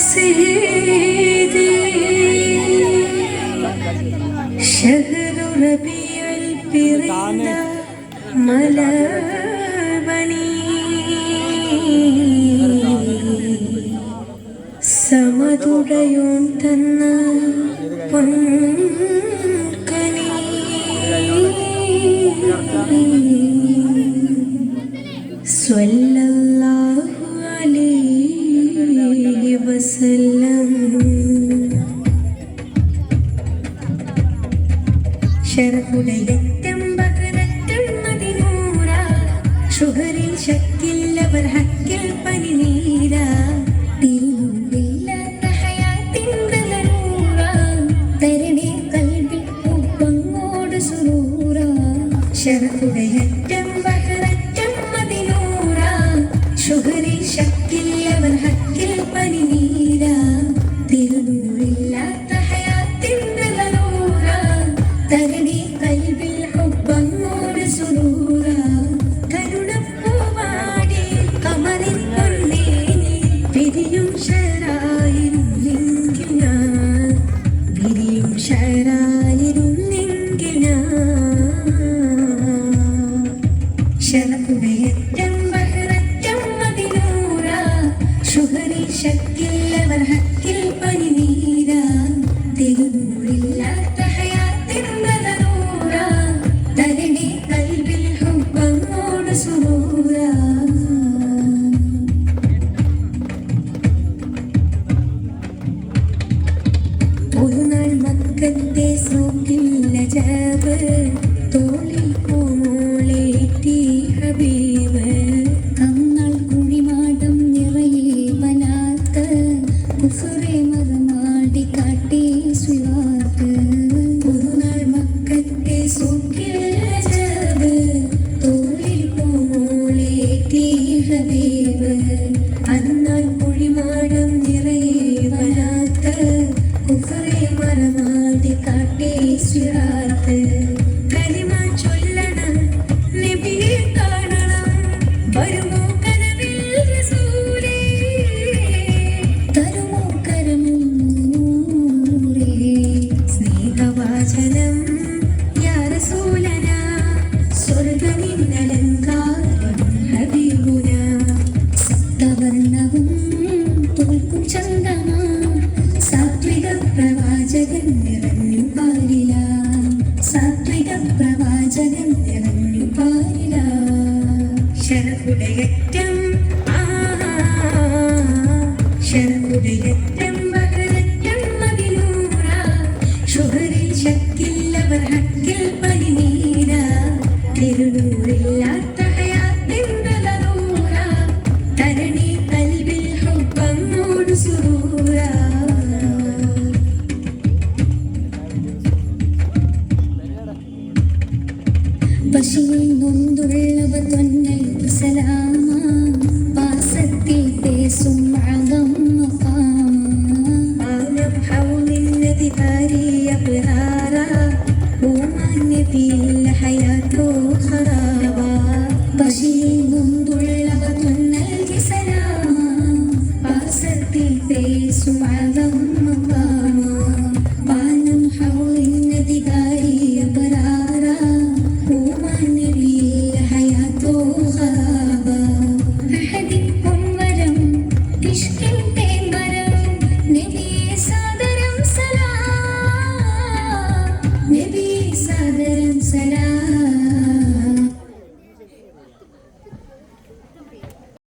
سيدي شهر ربيع البريدة ملابني സമതുടയോൻ തന്ന പൊൻകനി സ്വല്ലല്ലാഹു അലൈഹി വസല്ലം. ശരഫുടയറ്റം ബഹരറ്റം മദിനൂറ ഷുഹറിൽ ശക്കില്ലവർ ഹക്കിൽ പനിനീര ശരഫുടയറ്റം ബഹരറ്റം മദിനൂറ ഷുഹറിൽ ശക്കില്ലവർ ഹക്കിൽ പനിനീര തിരുനൂറില്ലാത്ത ഹയാത്തിൻ്റെ നൂറ തരണി കൽബിൽ ഹുബ്ബങ്ങോട് സുറൂറ കരുണപ്പൂവാടി കമറിൻ പൊന്നേനി പിരിയും ശരായിരുന്നെങ്കിൽ ഞാൻ പിരിയും ശരായിരുന്നെങ്കിൽ ഞാൻ ശരഫുടയറ്റം ബഹരറ്റം മദിനൂറ ഷുഹറിൽ ശക്കില്ലവർ ഹക്കിൽ പനിനീര തിരുനൂറില്ലാത്ത ഹയാത്തിൻ്റെ നൂറ തരണി കൽബിൽ ഹുബ്ബങ്ങോട് സുറൂറ. ഒരു നാൾ മക്കത്തെ സൂക്കില്ല ജാബ് തോളിൽ പൂമോളേറ്റി ഹബീബ് കന്നാൾ കുഴിമാടം നിറയെ വനാത്ത് കുഫറെ മറമാടി കാട്ടി സ്വിവാത്ത്. ഒരു നാൾ മക്കത്തെ സൂക്കില്ല ജാബ് തോളിൽ പൂമോളേറ്റി ഹബീബ് അന്നാൾ കുഴിമാടം നിറയെ വനാത്ത് കുഫറെ മറമാടി കാട്ടി സ്വിവാത്ത്. കലിമ ചൊല്ലണം നബിയെ കാണണം വരുമോ കനവിൽ റസൂലേ തരുമോ കരമിൽ നൂറേ സ്നേഹവാചനം യാ റസൂലന സ്വർഗമിന്നലങ്കാരം ഹബീബുന സപ്തവർണ്ണവും തോൽക്കും ചന്ദമാ സാത്വിക പ്രവാചകൻ നിറഞ്ഞു പാലില സാത്വിക പ്രവാചകൻ നിറഞ്ഞു പാലില. ശരഫുടയറ്റം ശരഫുടയറ്റം ബഹരറ്റം മദിനൂറ ഷുഹറിൽ ശക്കില്ലവർ ഹക്കിൽ പനിനീര തിരുനൂറില്ലാത്ത ഹയാത്തിൻ്റെ നൂറ തരണി കൽബിൽ ഹുബ്ബങ്ങോട് സുറൂറ. പശുവിൽ നൊന്തുള്ളവർ തൊന്നൽ സലാമ പാസത്തിൽ പേസും അകം മഖാമം ഹൗലിൻ നദിഹാരി അബ്റാറ ഓമാൻ നബിയിൽ ഹയാത്തോ ഖറാബ. പശുവിൽ നൊന്തുള്ളവർ തൊന്നൽ സലാമ പാസത്തിൽ പേസും അകം മഖാമം പാനം ഹൗലിൻ നദിഹാരി അബ്റാറ ഓമാൻ നബിയിൽ ഹയാത്തോ ഖറാബ. അഹദിക്കും വരം ഇഷ്കിൻ തേൻവരം നബിയെ സാദരം സലാം നബിയെ സാദരം